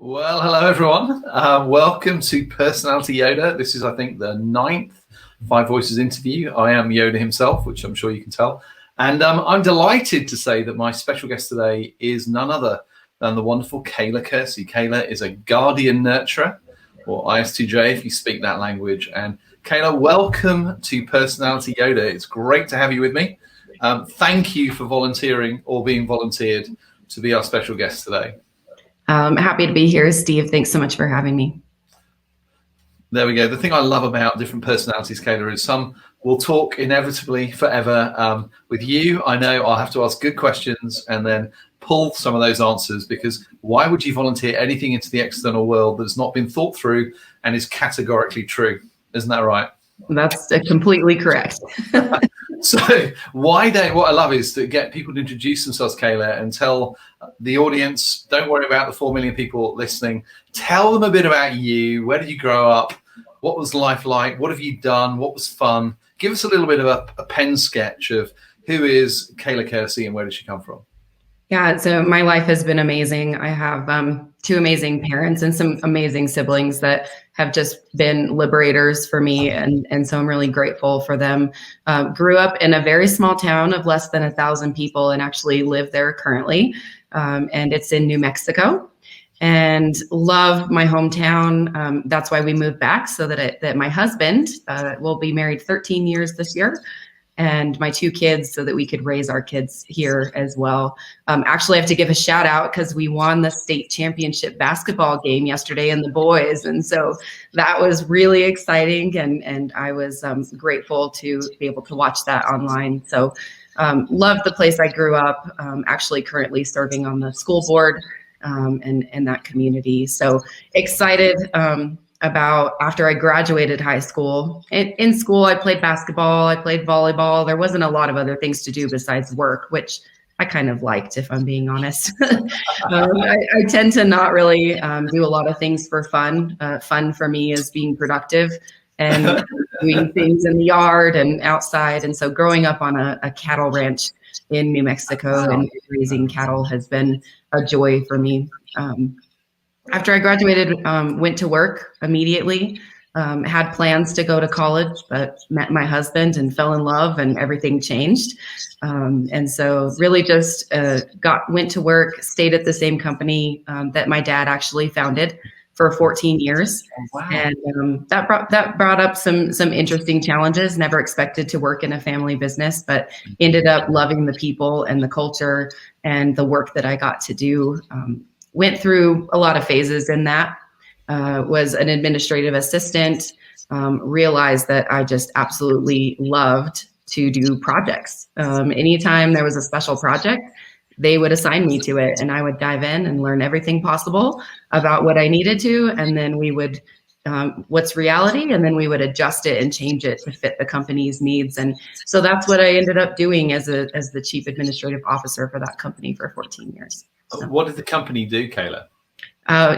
Well, hello everyone. Welcome to Personality Yoda. This is, I think, the 9th Five Voices interview. I am Yoda himself, which I'm sure you can tell. And I'm delighted to say that my special guest today is none other than the wonderful Kayla Kersey. Kayla is a guardian nurturer, or IS2J if you speak that language. And Kayla, welcome to Personality Yoda. It's great to have you with me. Thank you for volunteering or being volunteered to be our special guest today. Happy to be here, Steve. Thanks so much for having me. There we go. The thing I love about different personalities, Kayla, is some will talk inevitably forever. With you, I know I'll have to ask good questions and then pull some of those answers, because why would you volunteer anything into the external world that's not been thought through and is categorically true? Isn't that right? That's completely correct. So what I love is to get people to introduce themselves, Kayla, and tell the audience, don't worry about the 4 million people listening. Tell them a bit about you. Where did you grow up? What was life like? What have you done? What was fun? Give us a little bit of a pen sketch of who is Kayla Kersey and where did she come from? Yeah, so my life has been amazing. I have 2 amazing parents and some amazing siblings that have just been liberators for me. And so I'm really grateful for them. Grew up in a very small town of less than 1,000 people and actually live there currently. And it's in New Mexico. And love my hometown. That's why we moved back, so that my husband will be married 13 years this year, and my 2 kids, so that we could raise our kids here as well. Actually, I have to give a shout out because we won the state championship basketball game yesterday in the boys. And so that was really exciting. And I was grateful to be able to watch that online. So love the place I grew up, actually currently serving on the school board and that community. So excited about after I graduated high school. In school, I played basketball, I played volleyball. There wasn't a lot of other things to do besides work, which I kind of liked, if I'm being honest. I tend to not really do a lot of things for fun. Fun for me is being productive and doing things in the yard and outside. And so growing up on a cattle ranch in New Mexico and raising cattle has been a joy for me. After I graduated, went to work immediately, had plans to go to college, but met my husband and fell in love and everything changed. And so really just went to work, stayed at the same company that my dad actually founded for 14 years. Oh, wow. And that brought up some interesting challenges. Never expected to work in a family business, but ended up loving the people and the culture and the work that I got to do. Went through a lot of phases in that, was an administrative assistant, realized that I just absolutely loved to do projects. Anytime there was a special project, they would assign me to it and I would dive in and learn everything possible about what I needed to. And then we would, what's reality? And then we would adjust it and change it to fit the company's needs. And so that's what I ended up doing as the chief administrative officer for that company for 14 years. So. What did the company do, Kayla?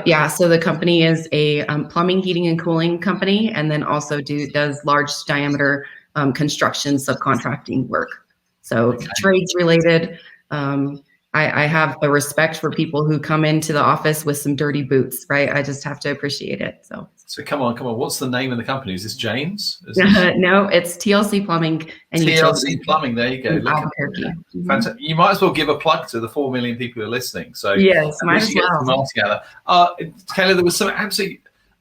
Yeah, so the company is a plumbing, heating, and cooling company, and then also does large diameter construction subcontracting work. So trades related. I have a respect for people who come into the office with some dirty boots, right? I just have to appreciate it. So come on. What's the name of the company? Is this James? No, it's TLC Plumbing. And TLC Plumbing, there you go. Fantastic. You might as well give a plug to the 4 million people who are listening. So yes, might as well. Kayla, there was some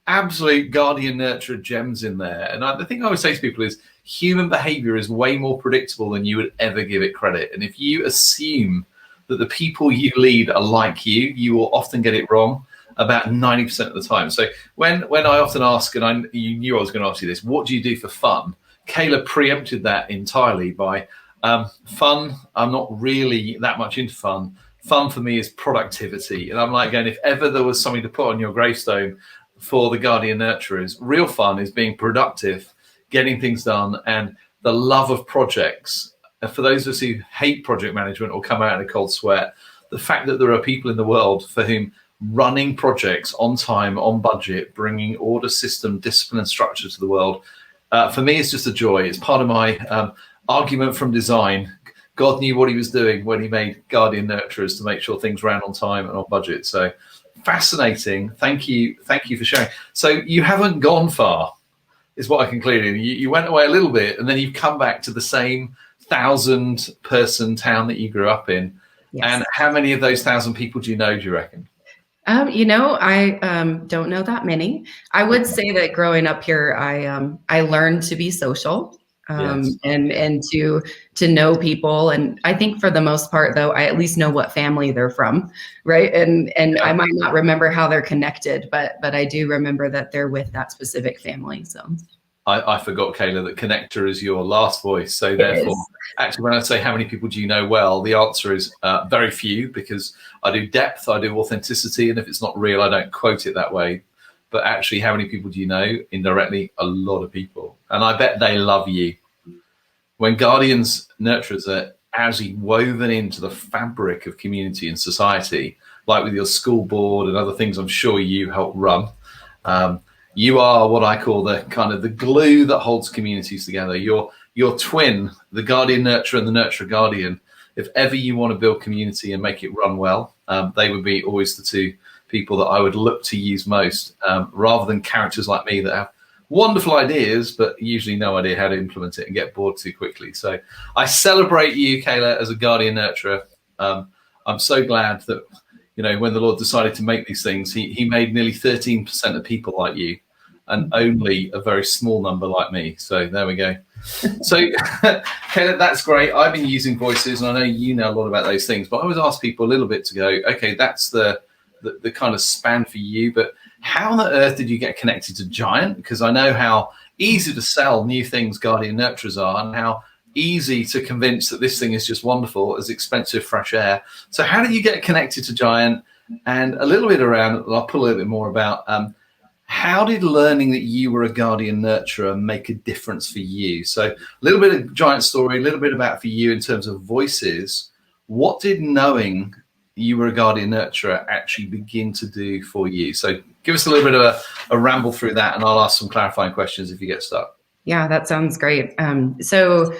absolute guardian nurture gems in there. And the thing I always say to people is human behavior is way more predictable than you would ever give it credit. And if you assume that the people you lead are like you will often get it wrong about 90% of the time. So when I often ask, and you knew I was going to ask you this, what do you do for fun? Kayla preempted that entirely by fun. I'm not really that much into fun. Fun for me is productivity. And I'm like, again, if ever there was something to put on your gravestone for the guardian nurturers, real fun is being productive, getting things done, and the love of projects. For those of us who hate project management or come out in a cold sweat, the fact that there are people in the world for whom running projects on time, on budget, bringing order, system, discipline, and structure to the world, for me, it's just a joy. It's part of my argument from design. God knew what he was doing when he made guardian nurturers to make sure things ran on time and on budget. So fascinating. Thank you for sharing. So you haven't gone far, is what I concluded. You went away a little bit, and then you've come back to the same 1,000-person town that you grew up in. Yes. And how many of those 1,000 people do you reckon? I don't know that many. I would say that growing up here, I learned to be social. Yes. and to know people. And I think for the most part, though, I at least know what family they're from, right? And yeah. I might not remember how they're connected, but I do remember that they're with that specific family. So I forgot, Kayla, that connector is your last voice. So therefore, actually, when I say how many people do you know well, the answer is very few, because I do depth, I do authenticity, and if it's not real, I don't quote it that way. But actually, how many people do you know? Indirectly, a lot of people. And I bet they love you. When guardians, nurturers are actually woven into the fabric of community and society, like with your school board and other things I'm sure you help run, you are what I call the kind of the glue that holds communities together. Your twin, the guardian nurturer and the nurturer guardian. If ever you want to build community and make it run well, they would be always the two people that I would look to use most, rather than characters like me that have wonderful ideas, but usually no idea how to implement it and get bored too quickly. So I celebrate you, Kayla, as a guardian nurturer. I'm so glad that, when the Lord decided to make these things, he made nearly 13% of people like you and only a very small number like me. So there we go. So Kayla, that's great. I've been using voices, and I know you know a lot about those things, but I always ask people a little bit to go, okay, that's the kind of span for you, but how on earth did you get connected to Giant? Because I know how easy to sell new things guardian nurturers are, and how easy to convince that this thing is just wonderful as expensive fresh air. So how did you get connected to Giant? And a little bit around, I'll pull a little bit more about how did learning that you were a guardian nurturer make a difference for you? So a little bit of Giant story, a little bit about for you in terms of voices. What did knowing you were a guardian nurturer actually begin to do for you? So give us a little bit of a ramble through that, and I'll ask some clarifying questions if you get stuck. Yeah, that sounds great. So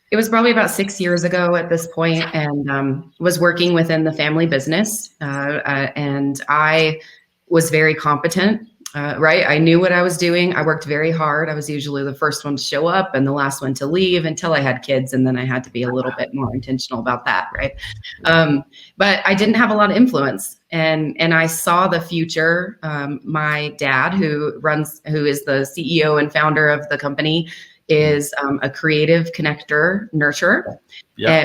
it was probably about 6 years ago at this point, and was working within the family business, and I was very competent. Right. I knew what I was doing. I worked very hard. I was usually the first one to show up and the last one to leave until I had kids. And then I had to be a little bit more intentional about that. Right. But I didn't have a lot of influence, and I saw the future. My dad, who is the CEO and founder of the company, is a creative connector nurturer,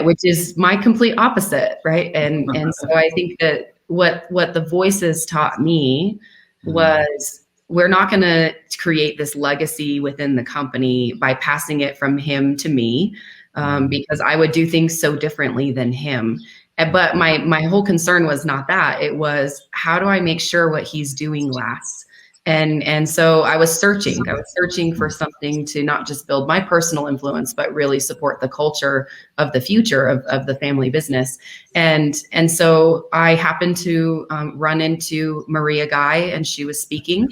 which is my complete opposite. Right. And so I think that what the voices taught me was, we're not going to create this legacy within the company by passing it from him to me, because I would do things so differently than him. But my whole concern was not that. It was, how do I make sure what he's doing lasts? And so I was searching for something to not just build my personal influence, but really support the culture of the future of the family business. And so I happened to run into Maria Guy, and she was speaking,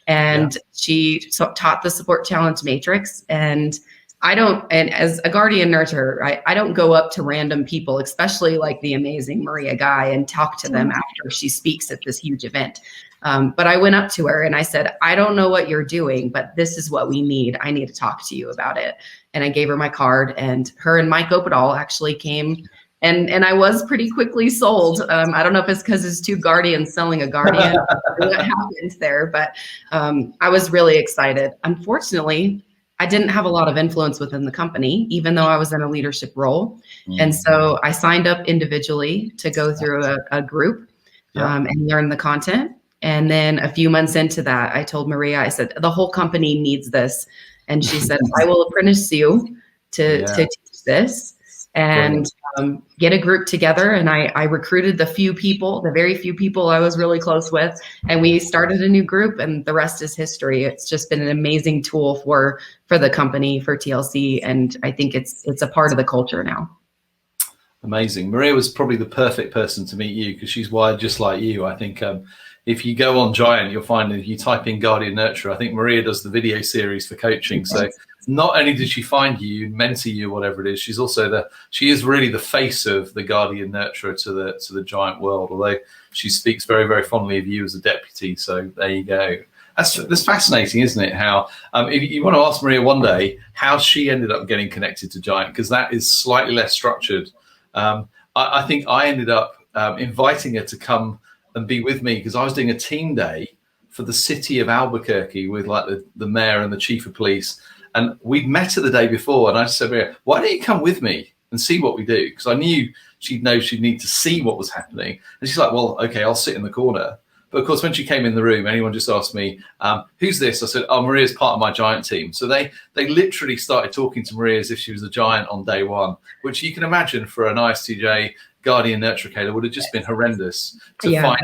and she taught the support challenge matrix. And as a guardian nurturer, I don't go up to random people, especially like the amazing Maria Guy, and talk to them after she speaks at this huge event. But I went up to her and I said, I don't know what you're doing, but this is what we need. I need to talk to you about it. And I gave her my card, and her and Mike Opedal actually came, and I was pretty quickly sold. I don't know if it's because it's two guardians selling a guardian what happened there, but I was really excited. Unfortunately, I didn't have a lot of influence within the company, even though I was in a leadership role. And so I signed up individually to go through a group and learn the content. And then a few months into that, I told Maria, I said, the whole company needs this. And she said, I will apprentice you to teach this, and get a group together. And I recruited the very few people I was really close with, and we started a new group, and the rest is history. It's just been an amazing tool for the company, for TLC. And I think it's a part of the culture now. Amazing. Maria was probably the perfect person to meet you, because she's wired just like you. I think, if you go on Giant, you'll find if you type in Guardian Nurturer, I think Maria does the video series for coaching. So not only did she find you, mentor you, whatever it is, she is really the face of the Guardian Nurturer to the Giant world, although she speaks very, very fondly of you as a deputy. So there you go. That's fascinating, isn't it? How if you want to ask Maria one day how she ended up getting connected to Giant, because that is slightly less structured. I think I ended up inviting her to come and be with me because I was doing a team day for the city of Albuquerque with like the mayor and the chief of police. And we'd met her the day before. And I said, Maria, why don't you come with me and see what we do? Because I knew she'd need to see what was happening. And she's like, well, okay, I'll sit in the corner. But of course, when she came in the room, anyone just asked me, who's this? I said, oh, Maria's part of my Giant team. So they literally started talking to Maria as if she was a Giant on day one, which you can imagine for an ISTJ Guardian Nurturer, Kayla, would have just been horrendous to find.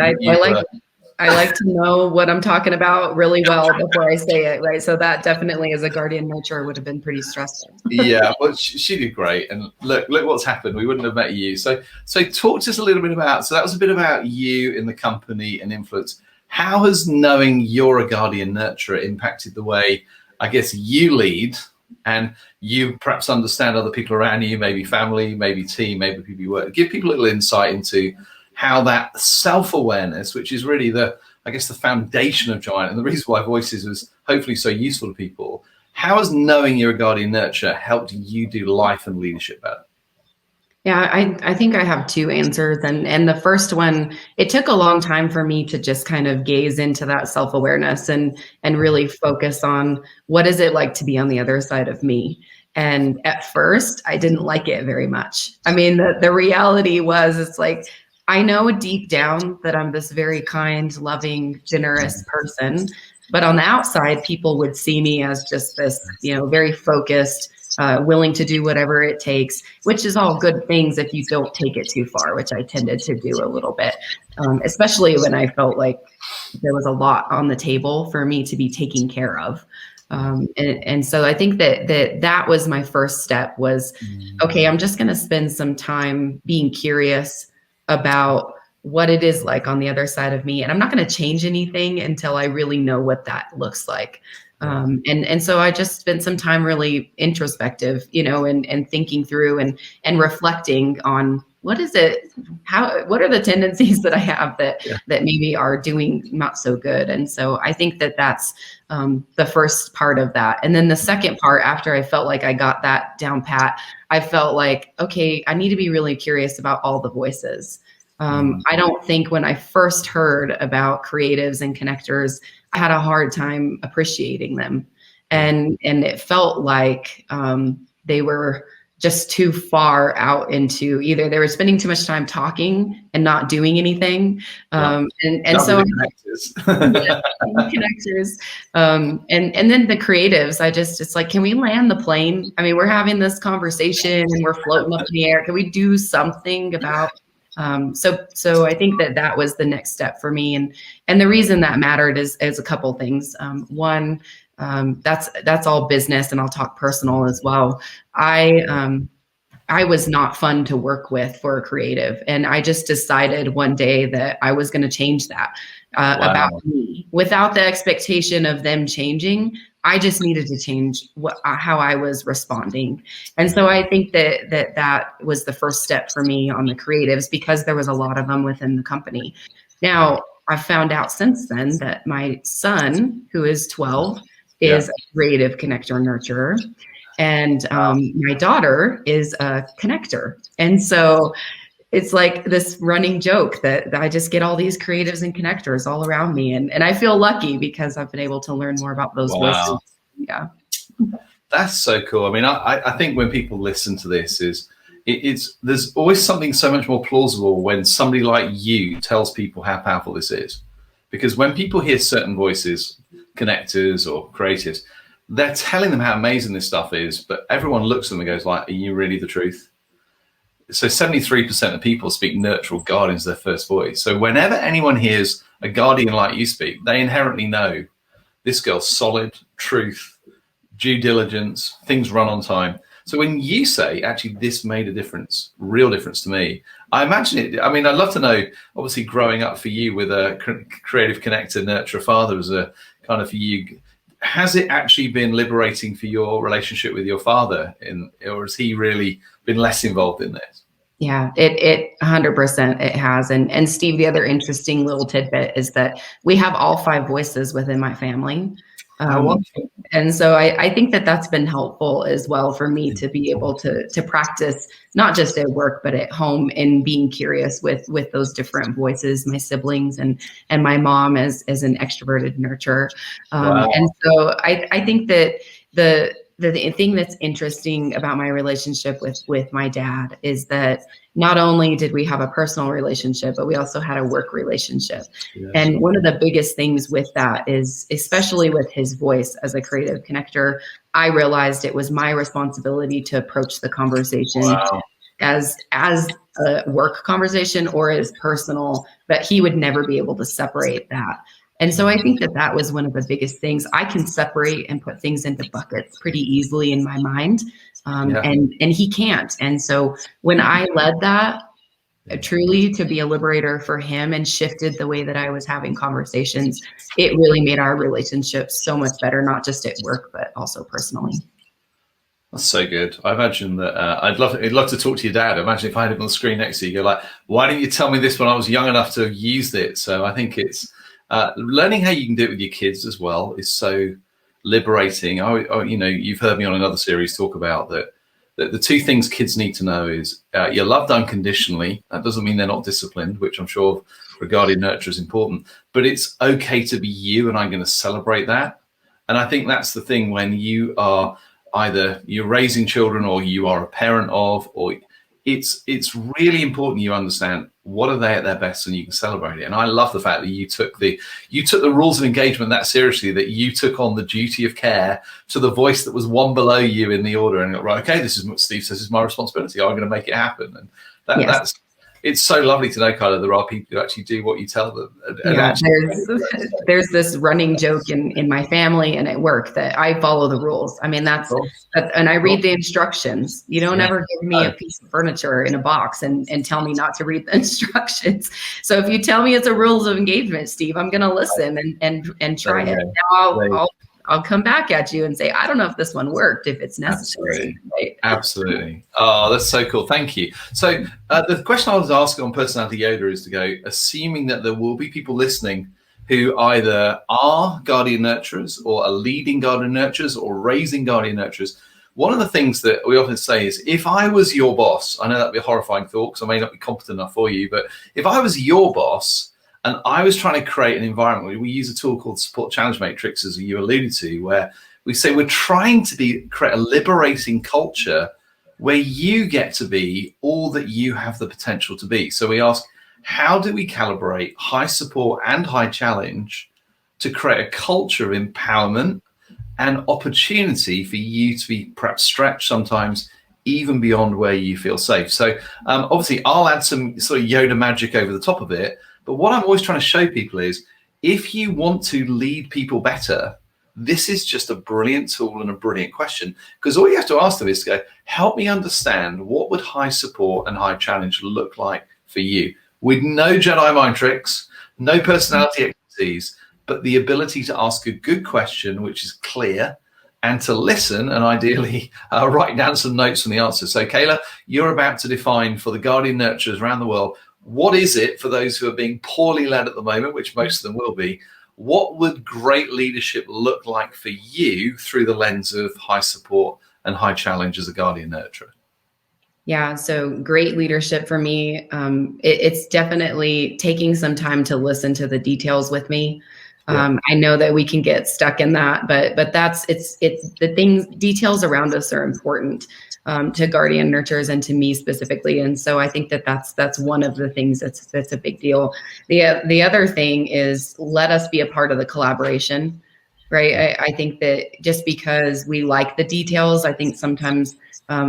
I like to know what I'm talking about really well before I say it, right? So that definitely, as a Guardian Nurturer, would have been pretty stressful. Yeah, well, she did great, and look what's happened. We wouldn't have met you. So talk to us a little bit about. So that was a bit about you in the company and influence. How has knowing you're a Guardian Nurturer impacted the way, I guess, you lead, and you perhaps understand other people around you, maybe family, maybe team, maybe people you work. Give people a little insight into how that self-awareness, which is really the foundation of Giant, and the reason why Voices was hopefully so useful to people. How has knowing you're a Guardian Nurturer helped you do life and leadership better? Yeah, I think I have two answers. And the first one, it took a long time for me to just kind of gaze into that self-awareness and really focus on what is it like to be on the other side of me. And at first, I didn't like it very much. I mean, the reality was, it's like, I know deep down that I'm this very kind, loving, generous person, but on the outside, people would see me as just this, very focused, willing to do whatever it takes, which is all good things if you don't take it too far, which I tended to do a little bit, especially when I felt like there was a lot on the table for me to be taking care of. And so I think that was my first step was, okay, I'm just going to spend some time being curious about what it is like on the other side of me. And I'm not going to change anything until I really know what that looks like. And so I just spent some time really introspective, and thinking through and reflecting on what is it, what are the tendencies that I have that maybe are doing not so good. And so I think that's the first part of that. And then the second part, after I felt like I got that down pat, I felt like, okay, I need to be really curious about all the voices. I don't think when I first heard about creatives and connectors, I had a hard time appreciating them. And it felt like they were just too far out into either they were spending too much time talking and not doing anything. And so connectors. And then the creatives, it's like, can we land the plane? I mean, we're having this conversation and we're floating up in the air. Can we do something about so I think that was the next step for me. And the reason that mattered is a couple things. One, that's all business, and I'll talk personal as well. I was not fun to work with for a creative. And I just decided one day that I was going to change that about me without the expectation of them changing. I just needed to change how I was responding. And so I think that was the first step for me on the creatives, because there was a lot of them within the company. Now, I've found out since then that my son, who is 12, is a creative connector nurturer. And my daughter is a connector. And so it's like this running joke that I just get all these creatives and connectors all around me. And I feel lucky because I've been able to learn more about those voices. Yeah. That's so cool. I mean, I think when people listen to this there's always something so much more plausible when somebody like you tells people how powerful this is. Because when people hear certain voices, connectors or creatives, they're telling them how amazing this stuff is, but everyone looks at them and goes like, are you really the truth? So 73% of people speak nurture or guardian as their first voice. So whenever anyone hears a guardian like you speak, they inherently know this girl's solid, truth, due diligence, things run on time. So when you say, actually, this made a difference, real difference to me, I imagine it. I mean, I'd love to know, obviously, growing up for you with a creative connector, nurturer father as a kind of for you, has it actually been liberating for your relationship with your father, or has he really been less involved in this? Yeah, it 100% it has. And Steve, the other interesting little tidbit is that we have all 5 voices within my family. How wonderful. And so I think that that's been helpful as well for me to be able to practice, not just at work, but at home, and being curious with those different voices, my siblings and my mom as an extroverted nurturer. Wow. And so I think that the thing that's interesting about my relationship with my dad is that not only did we have a personal relationship, but we also had a work relationship. Yes. And one of the biggest things with that is, especially with his voice as a creative connector, I realized it was my responsibility to approach the conversation as a work conversation or as personal, but he would never be able to separate that. And so I think that that was one of the biggest things. I can separate and put things into buckets pretty easily in my mind, and he can't. And so when I led that, truly to be a liberator for him and shifted the way that I was having conversations, it really made our relationship so much better, not just at work, but also personally. That's so good. I imagine that I'd love to talk to your dad. Imagine if I had him on the screen next to you, you're like, why didn't you tell me this when I was young enough to have used it? So I think it's learning how you can do it with your kids as well is so liberating. You've heard me on another series talk about that the 2 things kids need to know is you're loved unconditionally. That doesn't mean they're not disciplined, which I'm sure for guardian nurture is important, but it's okay to be you, and I'm going to celebrate that. And I think that's the thing when you are either you're raising children or you are a parent of, or it's really important you understand what are they at their best and you can celebrate it. And I love the fact that you took the rules of engagement that seriously, that you took on the duty of care to the voice that was one below you in the order and got, right, okay, this is what Steve says is my responsibility. I'm going to make it happen. And that's it's so lovely to know, Kayla, there are people who actually do what you tell them. There's this running joke in my family and at work that I follow the rules. I mean, that's and I read the instructions. You don't ever give me a piece of furniture in a box and tell me not to read the instructions. So if you tell me it's a rules of engagement, Steve, I'm going to listen and try it. Now I'll come back at you and say, I don't know if this one worked, if it's necessary. Absolutely. Oh, that's so cool. Thank you. So the question I was asking on Personality Yoda is to go, assuming that there will be people listening who either are guardian nurturers or are leading guardian nurturers or raising guardian nurturers. One of the things that we often say is, if I was your boss, I know that'd be a horrifying thought because I may not be competent enough for you, but if I was your boss, and I was trying to create an environment where we use a tool called Support Challenge Matrix, as you alluded to, where we say we're trying to create a liberating culture where you get to be all that you have the potential to be. So we ask, how do we calibrate high support and high challenge to create a culture of empowerment and opportunity for you to be perhaps stretched sometimes even beyond where you feel safe? So obviously I'll add some sort of Yoda magic over the top of it. But what I'm always trying to show people is, if you want to lead people better, this is just a brilliant tool and a brilliant question, because all you have to ask them is to go, help me understand what would high support and high challenge look like for you, with no Jedi mind tricks, no personality expertise, but the ability to ask a good question, which is clear, and to listen and ideally write down some notes from the answer. So Kayla, you're about to define for the guardian nurturers around the world, what is it for those who are being poorly led at the moment, which most of them will be, what would great leadership look like for you through the lens of high support and high challenge as a guardian nurturer? Yeah, so great leadership for me. It's definitely taking some time to listen to the details with me. I know that we can get stuck in that, but it's the things, details around us are important to guardian nurturers and to me specifically. And so I think that's one of the things that's a big deal. The other thing is, let us be a part of the collaboration, right? I think that just because we like the details, I think sometimes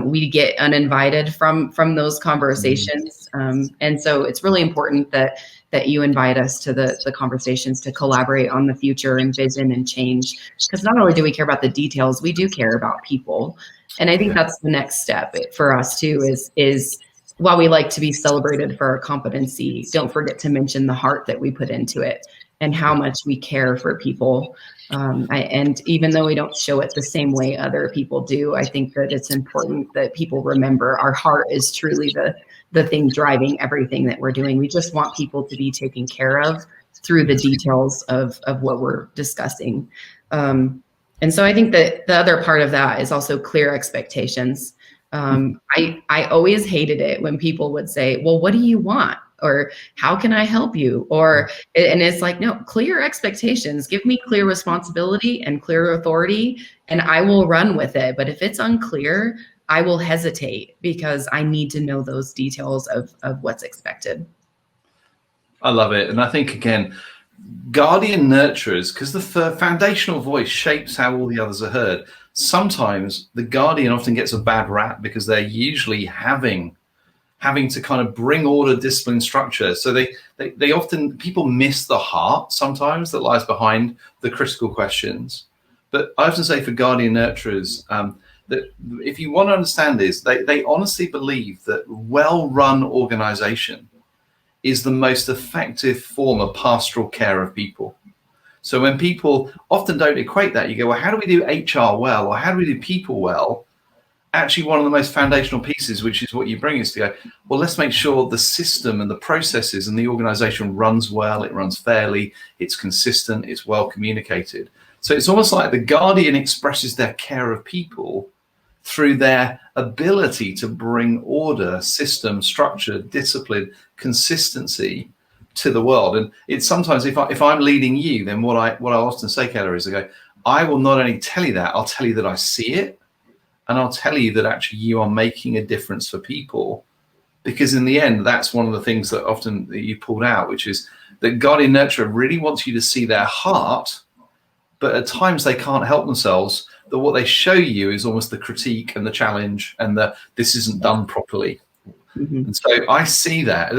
we get uninvited from those conversations. And so it's really important that you invite us to the conversations to collaborate on the future and vision and change. Because not only do we care about the details, we do care about people. And I think that's the next step for us too, is while we like to be celebrated for our competency, don't forget to mention the heart that we put into it and how much we care for people. And even though we don't show it the same way other people do, I think that it's important that people remember our heart is truly the thing driving everything that we're doing. We just want people to be taken care of through the details of what we're discussing. And so I think that the other part of that is also clear expectations. I always hated it when people would say, well, what do you want? Or how can I help you? And it's like, no, clear expectations, give me clear responsibility and clear authority, and I will run with it. But if it's unclear, I will hesitate because I need to know those details of what's expected. I love it. And I think, again, guardian nurturers, because the foundational voice shapes how all the others are heard. Sometimes the guardian often gets a bad rap because they're usually having to kind of bring order, discipline, structure. So they often, people miss the heart sometimes that lies behind the critical questions. But I often say for guardian nurturers, that if you want to understand this, they honestly believe that well-run organization is the most effective form of pastoral care of people. So when people often don't equate that, you go, well, how do we do HR well? Or how do we do people well? Actually, one of the most foundational pieces, which is what you bring, is to go, well, let's make sure the system and the processes and the organization runs well, it runs fairly, it's consistent, it's well communicated. So it's almost like the guardian expresses their care of people through their ability to bring order, system, structure, discipline, consistency to the world. And it's sometimes, if I'm leading you, then what I often say, Kayla, is I go, I will not only tell you that, I'll tell you that I see it, and I'll tell you that actually you are making a difference for people. Because in the end, that's one of the things that often you pulled out, which is that guardian nurturer really wants you to see their heart, but at times they can't help themselves, that what they show you is almost the critique and the challenge and this isn't done properly. Mm-hmm. And so I see that.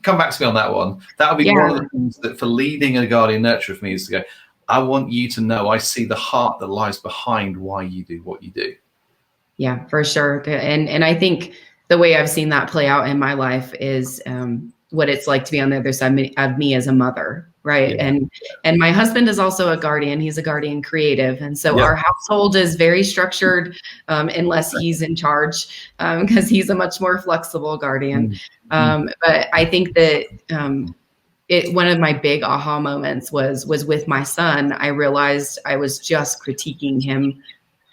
Come back to me on that one. That would be one of the things that for leading a guardian nurturer for me is to go, I want you to know I see the heart that lies behind why you do what you do. Yeah, for sure. And I think the way I've seen that play out in my life is what it's like to be on the other side of me as a mother. Right. Yeah. And my husband is also a guardian. He's a guardian creative. And so our household is very structured unless he's in charge because he's a much more flexible guardian. But I think that one of my big aha moments was with my son. I realized I was just critiquing him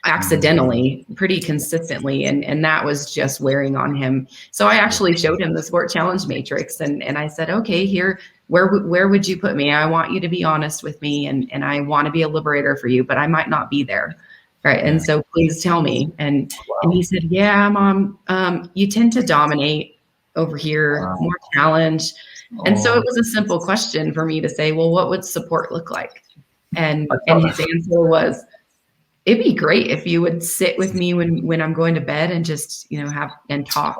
accidentally pretty consistently, and that was just wearing on him. So I actually showed him the sport challenge matrix, and I said, okay, here, where would you put me? I want you to be honest with me, and I want to be a liberator for you, but I might not be there, right? And so please tell me. And he said, yeah, Mom, you tend to dominate over here, more challenge. And so it was a simple question for me to say, well, what would support look like? And his answer was, it'd be great if you would sit with me when I'm going to bed and just, have and talk.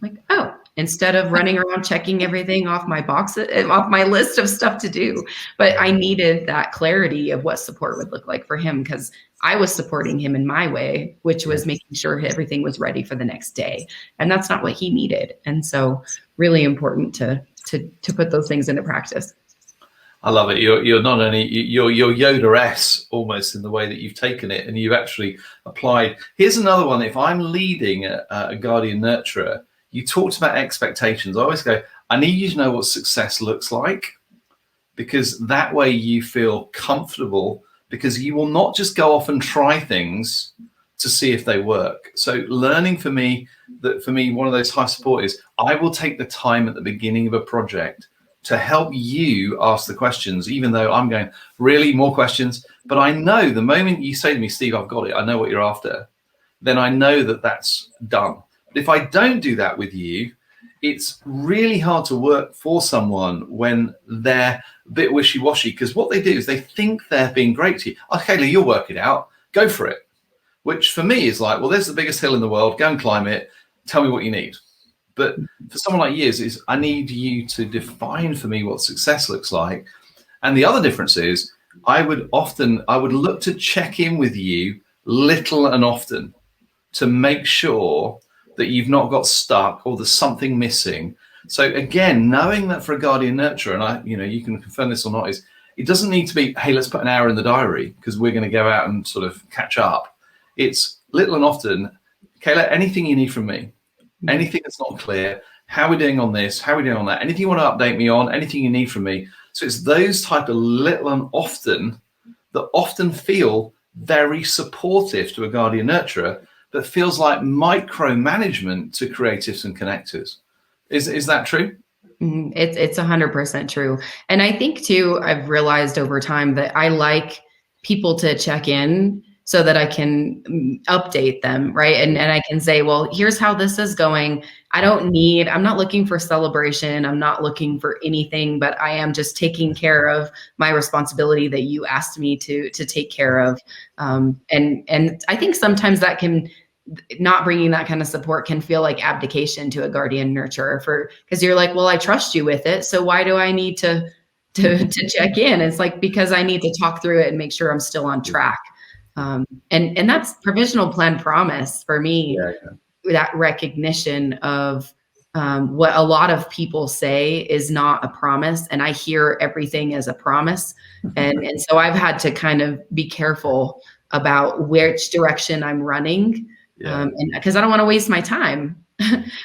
Like, oh, instead of running around checking everything off my list of stuff to do. But I needed that clarity of what support would look like for him, because I was supporting him in my way, which was making sure everything was ready for the next day. And that's not what he needed. And so really important to put those things into practice. I love it. You're not only you're Yoda-esque almost in the way that you've taken it, and you've actually applied. Here's another one. If I'm leading a guardian nurturer, you talked about expectations. I always go, I need you to know what success looks like, because that way you feel comfortable, because you will not just go off and try things to see if they work. So learning for me, one of those high support is I will take the time at the beginning of a project to help you ask the questions, even though I'm going, really, more questions? But I know the moment you say to me, Steve, I've got it, I know what you're after, then I know that that's done. But if I don't do that with you, it's really hard to work for someone when they're a bit wishy-washy, because what they do is they think they're being great to you. Okay, Kayla, you'll work it out. Go for it. Which for me is like, well, there's the biggest hill in the world. Go and climb it. Tell me what you need. But for someone like you, is I need you to define for me what success looks like. And the other difference is I would look to check in with you little and often. to make sure that you've not got stuck or there's something missing. So again, knowing that for a guardian nurturer, and you can confirm this or not, is it doesn't need to be, hey, let's put an hour in the diary because we're going to go out and sort of catch up. It's little and often, Kayla, anything you need from me, anything that's not clear, how are we doing on this, how are we doing on that, anything you want to update me on, anything you need from me. So it's those type of little and often that often feel very supportive to a guardian nurturer, but feels like micromanagement to creatives and connectors. Is that true? It's 100% true. And I think too, I've realized over time that I like people to check in so that I can update them, right? And I can say, well, here's how this is going. I'm not looking for celebration. I'm not looking for anything, but I am just taking care of my responsibility that you asked me to take care of. And I think sometimes that can, not bringing that kind of support can feel like abdication to a guardian nurturer because you're like, well, I trust you with it. So why do I need to check in? It's like, because I need to talk through it and make sure I'm still on track. And that's provisional plan promise for me. That recognition of what a lot of people say is not a promise, and I hear everything as a promise, and so I've had to kind of be careful about which direction I'm running, and because I don't want to waste my time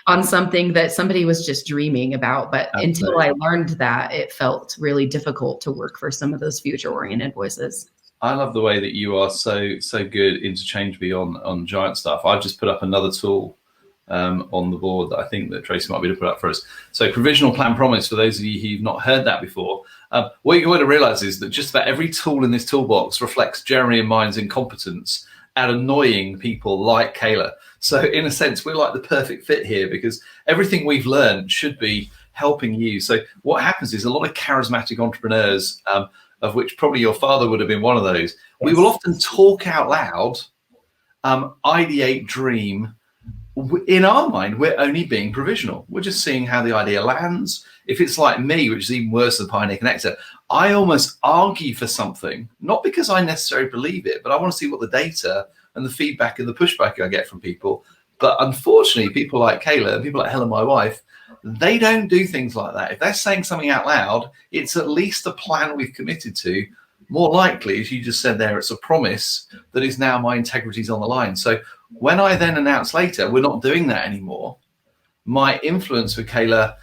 on something that somebody was just dreaming about. But until I learned that, it felt really difficult to work for some of those future-oriented voices. I love the way that you are so good interchangeably on giant stuff. I've just put up another tool on the board that I think that Tracy might be able to put up for us. So provisional plan promise, for those of you who've not heard that before, what you're going to realize is that just about every tool in this toolbox reflects Jeremy and mine's incompetence at annoying people like Kayla. So in a sense, we're like the perfect fit here because everything we've learned should be helping you. So what happens is a lot of charismatic entrepreneurs, of which probably your father would have been one of those. Yes. We will often talk out loud, ideate, dream. In our mind, we're only being provisional. We're just seeing how the idea lands. If it's like me, which is even worse than Pioneer Connector, I almost argue for something, not because I necessarily believe it, but I want to see what the data and the feedback and the pushback I get from people. But unfortunately, people like Kayla, people like Helen, my wife, they don't do things like that. If they're saying something out loud, it's at least a plan we've committed to. More likely, as you just said there, it's a promise that is now my integrity's on the line. So when I then announce later, we're not doing that anymore, my influence with Kayla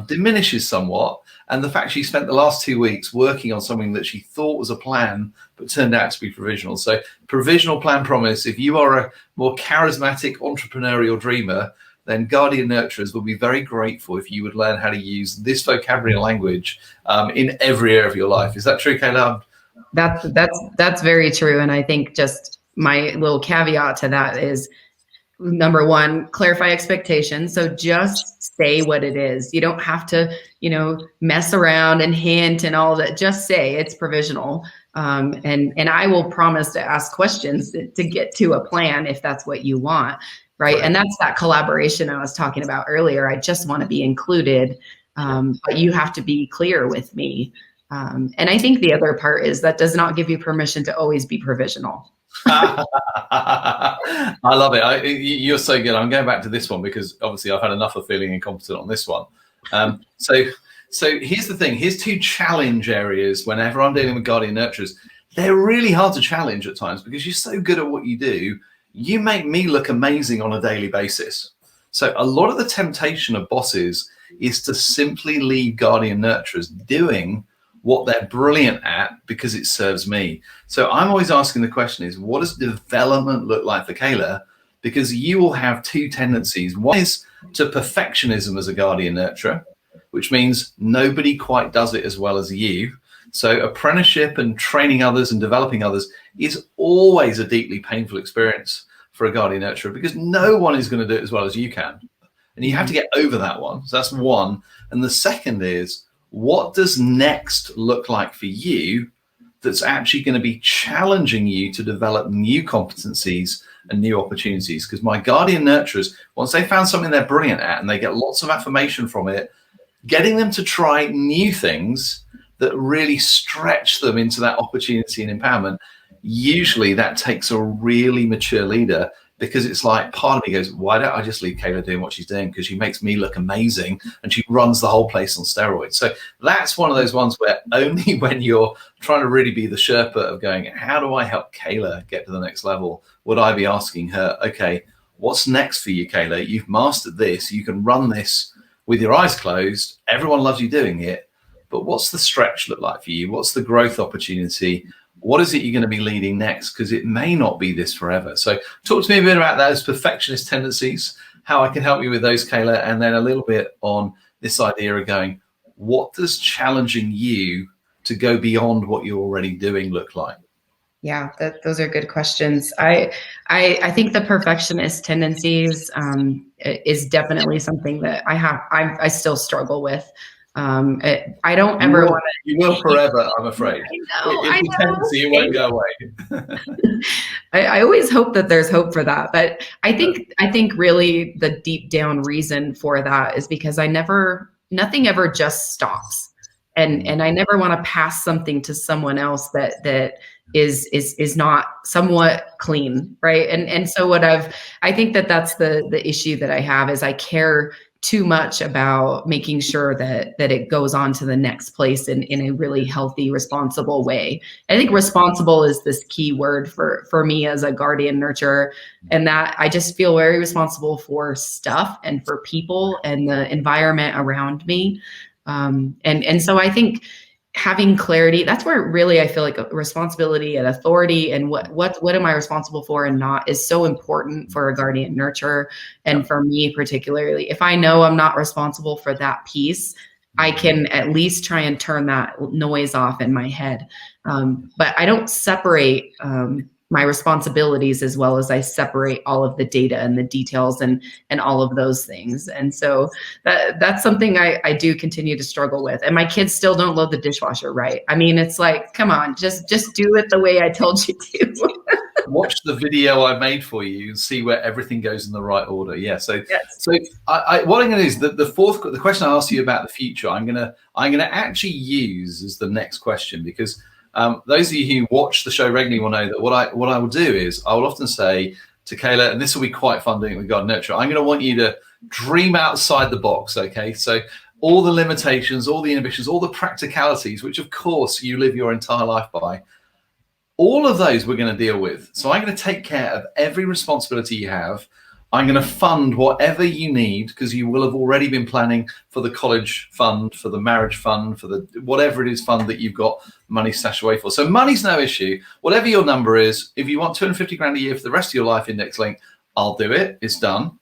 diminishes somewhat. And the fact she spent the last 2 weeks working on something that she thought was a plan, but turned out to be provisional. So provisional plan promise, if you are a more charismatic entrepreneurial dreamer, then guardian nurturers will be very grateful if you would learn how to use this vocabulary and language in every area of your life. Is that true, Kayla? That's very true. And I think just my little caveat to that is, number one, clarify expectations. So just say what it is. You don't have to, mess around and hint and all that. Just say it's provisional. And I will promise to ask questions to get to a plan if that's what you want. Right. And that's that collaboration I was talking about earlier. I just want to be included, but you have to be clear with me. And I think the other part is that does not give you permission to always be provisional. I love it. You're so good. I'm going back to this one because obviously I've had enough of feeling incompetent on this one. So here's the thing. Here's two challenge areas whenever I'm dealing with guardian nurturers. They're really hard to challenge at times because you're so good at what you do. You make me look amazing on a daily basis. So a lot of the temptation of bosses is to simply leave guardian nurturers doing what they're brilliant at because it serves me. So I'm always asking the question is, what does development look like for Kayla? Because you will have two tendencies. One is to perfectionism as a guardian nurturer, which means nobody quite does it as well as you. So apprenticeship and training others and developing others is always a deeply painful experience for a guardian nurturer because no one is going to do it as well as you can. And you have to get over that one. So that's one. And the second is, what does next look like for you that's actually going to be challenging you to develop new competencies and new opportunities? Because my guardian nurturers, once they found something they're brilliant at and they get lots of affirmation from it, getting them to try new things that really stretch them into that opportunity and empowerment, usually that takes a really mature leader because it's like part of me goes, why don't I just leave Kayla doing what she's doing? Because she makes me look amazing and she runs the whole place on steroids. So that's one of those ones where only when you're trying to really be the Sherpa of going, how do I help Kayla get to the next level, would I be asking her, okay, what's next for you, Kayla? You've mastered this. You can run this with your eyes closed. Everyone loves you doing it. But what's the stretch look like for you? What's the growth opportunity? What is it you're going to be leading next? Because it may not be this forever. So talk to me a bit about those perfectionist tendencies, how I can help you with those, Kayla, and then a little bit on this idea of going, what does challenging you to go beyond what you're already doing look like? Yeah, those are good questions. I think the perfectionist tendencies is definitely something that I still struggle with. I don't ever want to. You will forever, I'm afraid. I know. Tendency, it won't go away. I always hope that there's hope for that, but I think really the deep down reason for that is because nothing ever just stops, and I never want to pass something to someone else that is not somewhat clean, right? And so I think that's the issue that I have is I care too much about making sure that it goes on to the next place in a really healthy, responsible way. I think responsible is this key word for me as a guardian nurturer, and that I just feel very responsible for stuff and for people and the environment around me. And so I think having clarity, that's where really I feel like responsibility and authority and what am I responsible for and not is so important for a guardian nurturer. And for me particularly, if I know I'm not responsible for that piece, I can at least try and turn that noise off in my head. But I don't separate my responsibilities as well as I separate all of the data and the details and all of those things. And so that's something I do continue to struggle with. And my kids still don't load the dishwasher right. I mean, it's like, come on, just do it the way I told you to. Watch the video I made for you and see where everything goes in the right order. Yeah. So, yes. So what I'm going to do is the question I asked you about the future, I'm going to actually use as the next question, because those of you who watch the show regularly will know that what I will do is I will often say to Kayla, and this will be quite fun doing it with God Nurture, I'm going to want you to dream outside the box. Okay. So all the limitations, all the inhibitions, all the practicalities, which of course you live your entire life by, all of those we're going to deal with. So I'm going to take care of every responsibility you have. I'm going to fund whatever you need, because you will have already been planning for the college fund, for the marriage fund, for the whatever it is fund that you've got money stashed away for. So money's no issue. Whatever your number is, if you want 250 grand a year for the rest of your life index link, I'll do it. It's done.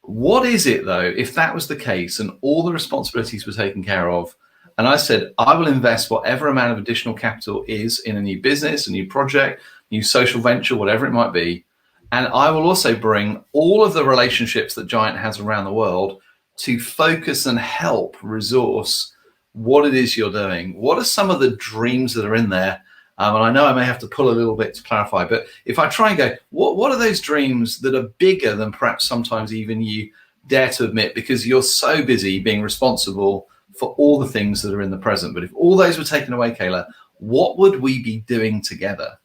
What is it though, if that was the case and all the responsibilities were taken care of, and I said, I will invest whatever amount of additional capital is in a new business, a new project, new social venture, whatever it might be. And I will also bring all of the relationships that Giant has around the world to focus and help resource what it is you're doing. What are some of the dreams that are in there? And I know I may have to pull a little bit to clarify, but if I try and go, what are those dreams that are bigger than perhaps sometimes even you dare to admit, because you're so busy being responsible for all the things that are in the present? But if all those were taken away, Kayla, what would we be doing together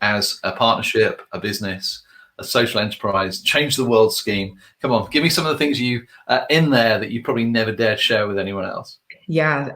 as a partnership, a business, a social enterprise, change the world scheme? Come on, give me some of the things you in there that you probably never dared share with anyone else. Yeah,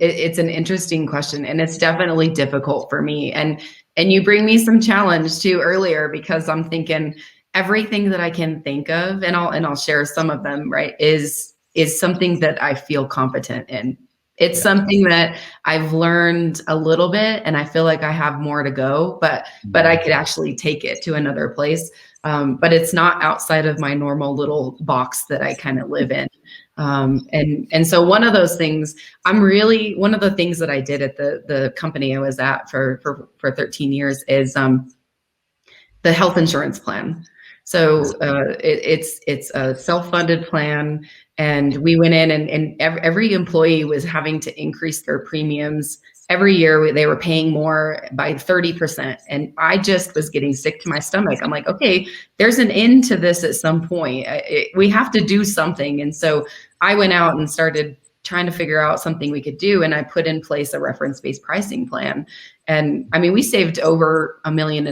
it's an interesting question, and it's definitely difficult for me. And you bring me some challenge too earlier, because I'm thinking everything that I can think of, and I'll share some of them, right, is something that I feel competent in. It's something that I've learned a little bit, and I feel like I have more to go, but I could actually take it to another place. But it's not outside of my normal little box that I kind of live in. And so one of those things, one of the things that I did at the company I was at for 13 years is the health insurance plan. So it's a self-funded plan. And we went in and every employee was having to increase their premiums. Every year they were paying more by 30%. And I just was getting sick to my stomach. I'm like, okay, there's an end to this at some point. We have to do something. And so I went out and started trying to figure out something we could do. And I put in place a reference-based pricing plan. And I mean, we saved over $1.5 million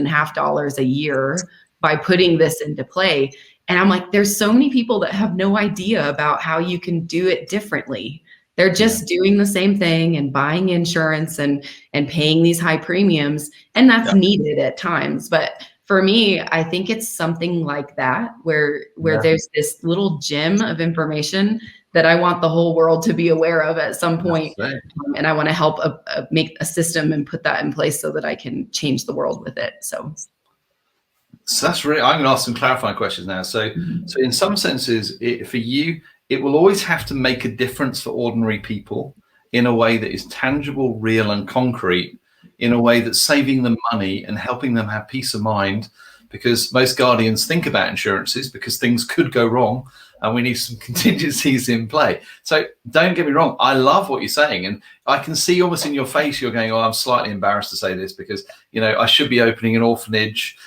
a year by putting this into play. And I'm like, there's so many people that have no idea about how you can do it differently. They're just doing the same thing and buying insurance and paying these high premiums. And that's needed at times. But for me, I think it's something like that where there's this little gem of information that I want the whole world to be aware of at some point. And I want to help make a system and put that in place so that I can change the world with it. So that's really, I'm going to ask some clarifying questions now. So in some senses, for you, it will always have to make a difference for ordinary people in a way that is tangible, real, and concrete, in a way that's saving them money and helping them have peace of mind, because most guardians think about insurances because things could go wrong and we need some contingencies in play. So don't get me wrong, I love what you're saying, and I can see almost in your face you're going, oh, I'm slightly embarrassed to say this because, you know, I should be opening an orphanage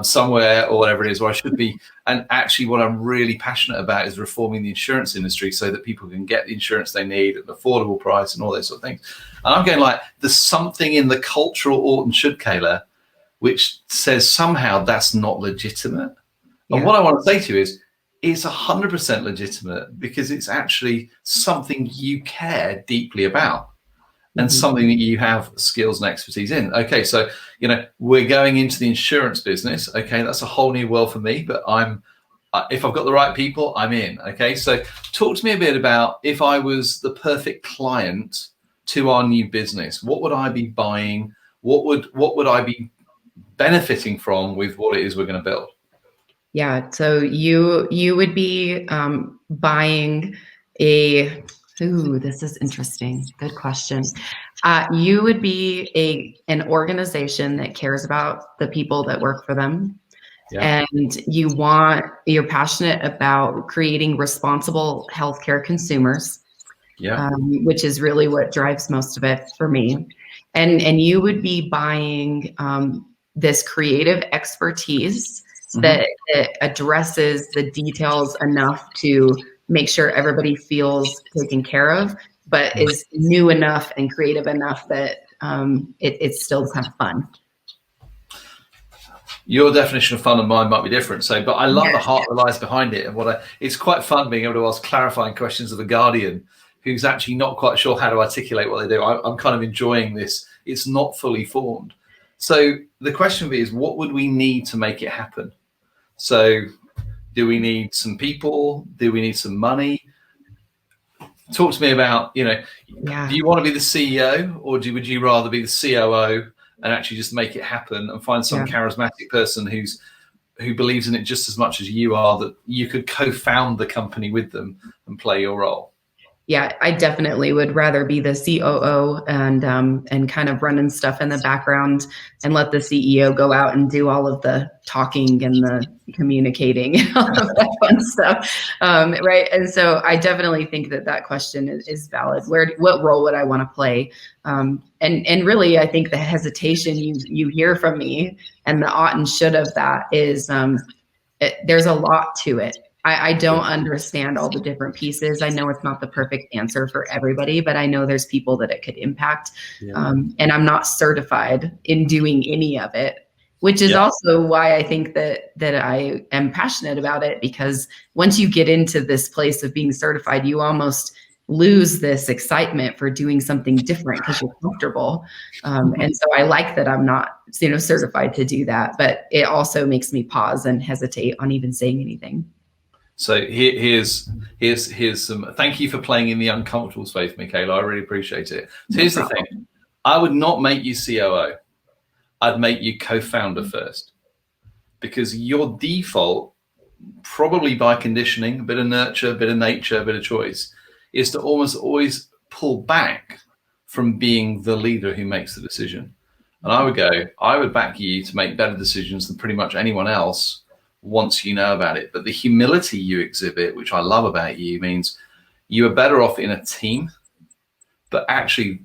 somewhere or whatever it is, or I should be. And actually what I'm really passionate about is reforming the insurance industry so that people can get the insurance they need at an affordable price and all those sort of things. And I'm going like, there's something in the cultural ought and should, Kayla, which says somehow that's not legitimate. And what I want to say to you is, it's 100% legitimate because it's actually something you care deeply about and something that you have skills and expertise in. Okay, so, you know, we're going into the insurance business. Okay, that's a whole new world for me, but if I've got the right people, I'm in. Okay, so talk to me a bit about, if I was the perfect client to our new business, what would I be buying? What would I be benefiting from with what it is we're going to build? Yeah, so you would be buying this is interesting. Yougood question. You would be an organization that cares about the people that work for them. Yeah. And you're passionate about creating responsible healthcare consumers, which is really what drives most of it for me. And you would be buying this creative expertise that addresses the details enough to make sure everybody feels taken care of, but is new enough and creative enough that it's still kind of fun. Your definition of fun and mine might be different. So, but I love the heart that lies behind it. And it's quite fun being able to ask clarifying questions of a guardian who's actually not quite sure how to articulate what they do. I'm kind of enjoying this. It's not fully formed. So the question is, what would we need to make it happen? So do we need some people? Do we need some money? Talk to me about, do you want to be the CEO, or would you rather be the COO and actually just make it happen and find some charismatic person who believes in it just as much as you are, that you could co-found the company with them and play your role? Yeah, I definitely would rather be the COO and kind of running stuff in the background and let the CEO go out and do all of the talking and the communicating and all of that fun stuff, right? And so I definitely think that question is valid. What role would I want to play? And really, I think the hesitation you hear from me and the ought and should of that is there's a lot to it. I don't understand all the different pieces. I know it's not the perfect answer for everybody, but I know there's people that it could impact. And I'm not certified in doing any of it, which is also why I think that I am passionate about it, because once you get into this place of being certified, you almost lose this excitement for doing something different because you're comfortable. And so I like that I'm not, certified to do that, but it also makes me pause and hesitate on even saying anything. So here's some, thank you for playing in the uncomfortable space, Kayla. I really appreciate it. So here's the thing. I would not make you COO. I'd make you co-founder first, because your default, probably by conditioning, a bit of nurture, a bit of nature, a bit of choice, is to almost always pull back from being the leader who makes the decision. And I would back you to make better decisions than pretty much anyone else once you know about it. But the humility you exhibit, which I love about you, means you are better off in a team. But actually,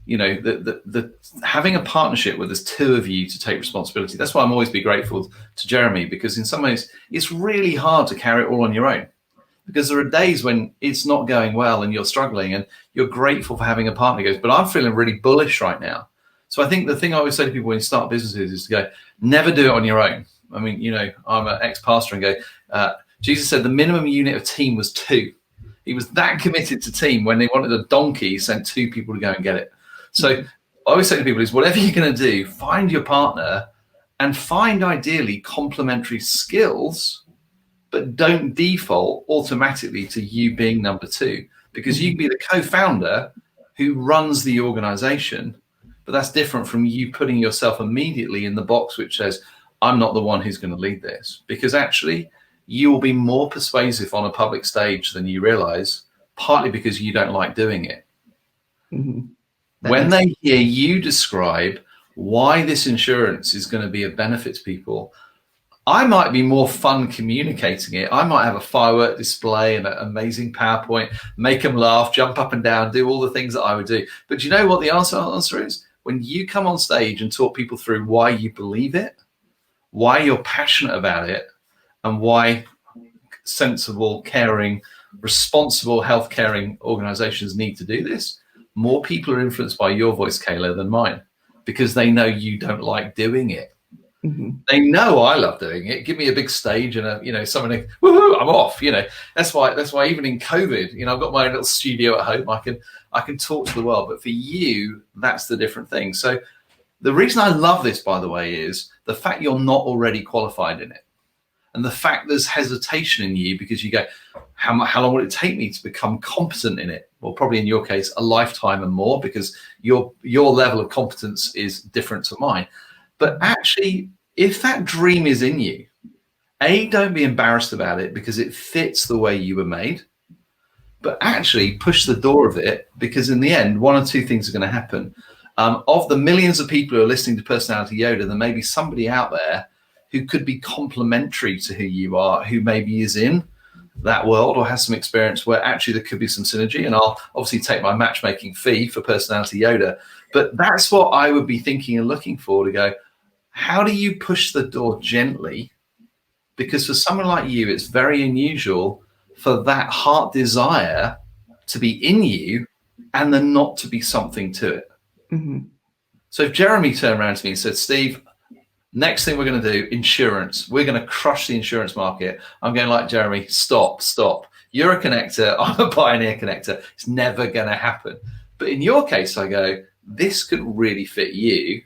the having a partnership where there's two of you to take responsibility. That's why I'm always be grateful to Jeremy, because in some ways it's really hard to carry it all on your own, because there are days when it's not going well and you're struggling, and you're grateful for having a partner who goes, but I'm feeling really bullish right now. So I think the thing I always say to people when you start businesses is to go, never do it on your own. I mean, I'm an ex-pastor and go, Jesus said the minimum unit of team was 2. He was that committed to team. When they wanted a donkey, he sent 2 people to go and get it. So I always say to people is, whatever you're going to do, find your partner and find ideally complementary skills, but don't default automatically to you being number 2, because you can be the co-founder who runs the organization, but that's different from you putting yourself immediately in the box which says, I'm not the one who's going to lead this, because actually you will be more persuasive on a public stage than you realize, partly because you don't like doing it. When they hear you describe why this insurance is going to be a benefit to people, I might be more fun communicating it. I might have a firework display and an amazing PowerPoint, make them laugh, jump up and down, do all the things that I would do. But do you know what the answer is? When you come on stage and talk people through why you believe it, why you're passionate about it, and why sensible, caring, responsible, health-caring organizations need to do this, more people are influenced by your voice, Kayla, than mine, because they know you don't like doing it. They know I love doing it. Give me a big stage and someone, woohoo, I'm off. That's why even in COVID, I've got my little studio at home. I can talk to the world. But for you, that's the different thing. So the reason I love this, by the way, is the fact you're not already qualified in it, and the fact there's hesitation in you because you go, how long would it take me to become competent in it? Well, probably in your case, a lifetime and more, because your level of competence is different to mine. But actually, if that dream is in you, don't be embarrassed about it because it fits the way you were made. But actually push the door of it, because in the end, one or two things are going to happen. Of the millions of people who are listening to Personality Yoda, there may be somebody out there who could be complementary to who you are, who maybe is in that world or has some experience where actually there could be some synergy. And I'll obviously take my matchmaking fee for Personality Yoda. But that's what I would be thinking and looking for, to go, how do you push the door gently? Because for someone like you, it's very unusual for that heart desire to be in you and then not to be something to it. So if Jeremy turned around to me and said, Steve, next thing we're going to do, insurance. We're going to crush the insurance market. I'm going like, Jeremy, stop. You're a connector. I'm a pioneer connector. It's never going to happen. But in your case, I go, this could really fit you.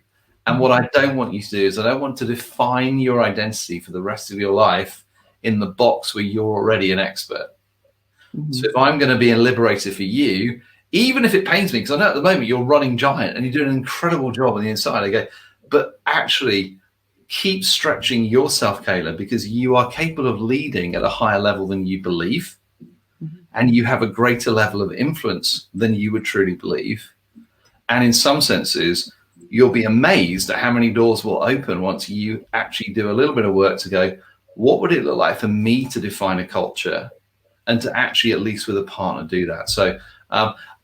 And what I don't want you to do is I don't want to define your identity for the rest of your life in the box where you're already an expert. So if I'm going to be a liberator for you, even if it pains me, because I know at the moment you're running giant and you're doing an incredible job on the inside, I go, but actually keep stretching yourself, Kayla, because you are capable of leading at a higher level than you believe. And you have a greater level of influence than you would truly believe. And in some senses, you'll be amazed at how many doors will open once you actually do a little bit of work to go, what would it look like for me to define a culture and to actually, at least with a partner, do that? So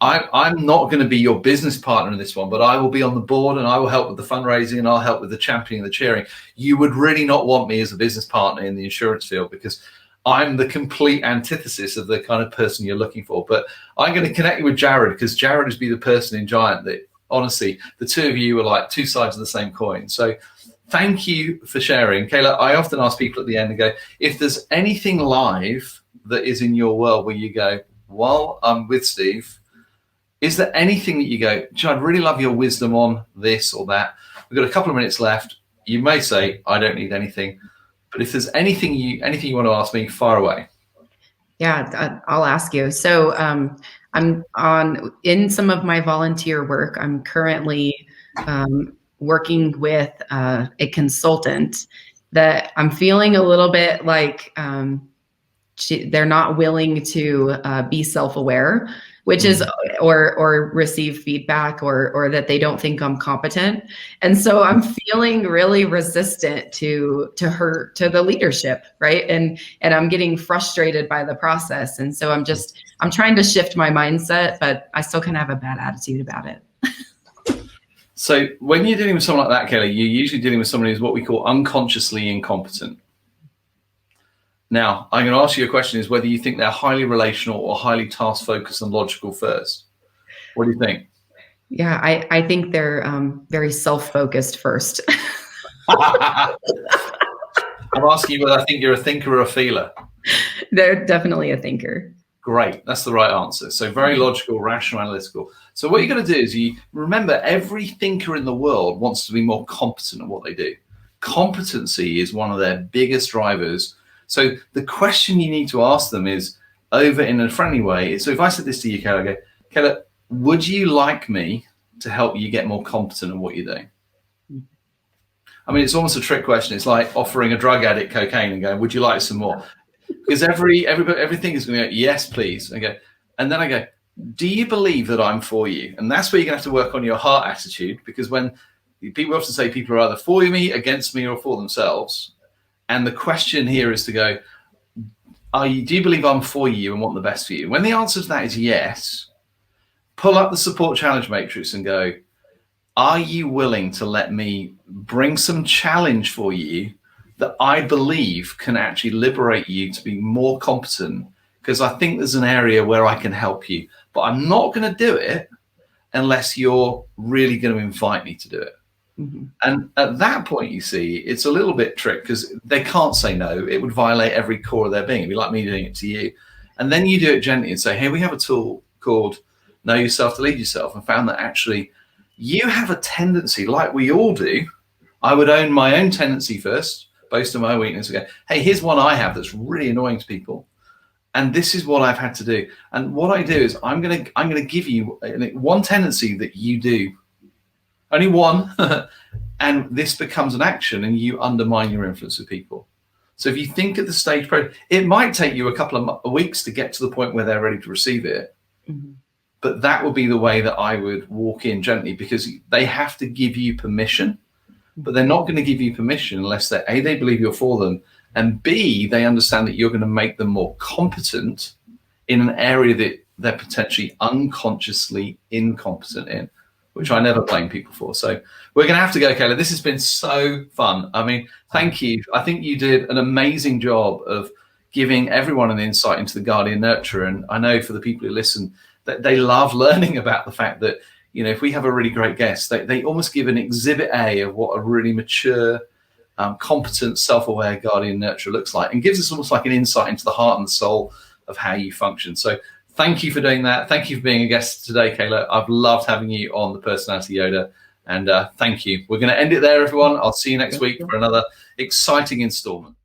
I'm not going to be your business partner in this one, but I will be on the board and I will help with the fundraising and I'll help with the championing and the cheering. You would really not want me as a business partner in the insurance field, because I'm the complete antithesis of the kind of person you're looking for. But I'm going to connect you with Jared, because Jared is be the person in Giant that, honestly, the two of you are like two sides of the same coin. So thank you for sharing. Kayla, I often ask people at the end and go, if there's anything live that is in your world where you go, while I'm with Steve, is there anything that you go, I'd really love your wisdom on this or that? We've got a couple of minutes left. You may say, I don't need anything. But if there's anything you want to ask me, fire away. Yeah, I'll ask you. So I'm in some of my volunteer work. I'm currently working with a consultant that I'm feeling a little bit like they're not willing to be self-aware, which is or receive feedback or that they don't think I'm competent. And so I'm feeling really resistant to the leadership, right? And I'm getting frustrated by the process. And so I'm trying to shift my mindset, but I still kind of have a bad attitude about it. So when you're dealing with someone like that, Kelly, you're usually dealing with someone who's what we call unconsciously incompetent. Now, I'm going to ask you a question, is whether you think they're highly relational or highly task-focused and logical first. What do you think? Yeah, I think they're very self-focused first. I'm asking you whether I think you're a thinker or a feeler. They're definitely a thinker. Great, that's the right answer. So very logical, rational, analytical. So what you're going to do is you remember every thinker in the world wants to be more competent at what they do. Competency is one of their biggest drivers. So the question you need to ask them is over in a friendly way. So if I said this to you, Kayla, I go, Kayla, would you like me to help you get more competent at what you're doing? I mean, it's almost a trick question. It's like offering a drug addict cocaine and going, would you like some more? Because everything is going to go, yes, please. Okay. And then I go, do you believe that I'm for you? And that's where you're going to have to work on your heart attitude, because when people often say people are either for me, against me, or for themselves. And the question here is to go, do you believe I'm for you and want the best for you? When the answer to that is yes, pull up the support challenge matrix and go, are you willing to let me bring some challenge for you that I believe can actually liberate you to be more competent? Because I think there's an area where I can help you, but I'm not going to do it unless you're really going to invite me to do it. Mm-hmm. And at that point, you see, it's a little bit trick, because they can't say no. It would violate every core of their being. It'd be like me doing it to you. And then you do it gently and say, hey, we have a tool called Know Yourself to Lead Yourself, and found that actually you have a tendency, like we all do. I would own my own tendency first, boast of my weakness, and go, hey, here's one I have that's really annoying to people. And this is what I've had to do. And what I do is I'm gonna give you one tendency that you do. Only one, and this becomes an action, and you undermine your influence with people. So if you think at the stage, it might take you a couple of weeks to get to the point where they're ready to receive it. Mm-hmm. But that would be the way that I would walk in gently, because they have to give you permission, but they're not going to give you permission unless they, A, they believe you're for them, and B, they understand that you're going to make them more competent in an area that they're potentially unconsciously incompetent in, which I never blame people for. So we're going to have to go, Kayla. This has been so fun. I mean, thank you. I think you did an amazing job of giving everyone an insight into the guardian nurturer. And I know for the people who listen, that they love learning about the fact that, you know, if we have a really great guest, they almost give an exhibit A of what a really mature, competent, self-aware guardian nurturer looks like, and gives us almost like an insight into the heart and the soul of how you function. So thank you for doing that. Thank you for being a guest today, Kayla. I've loved having you on the Personality Yoda, and thank you. We're going to end it there, everyone. I'll see you next week for another exciting installment.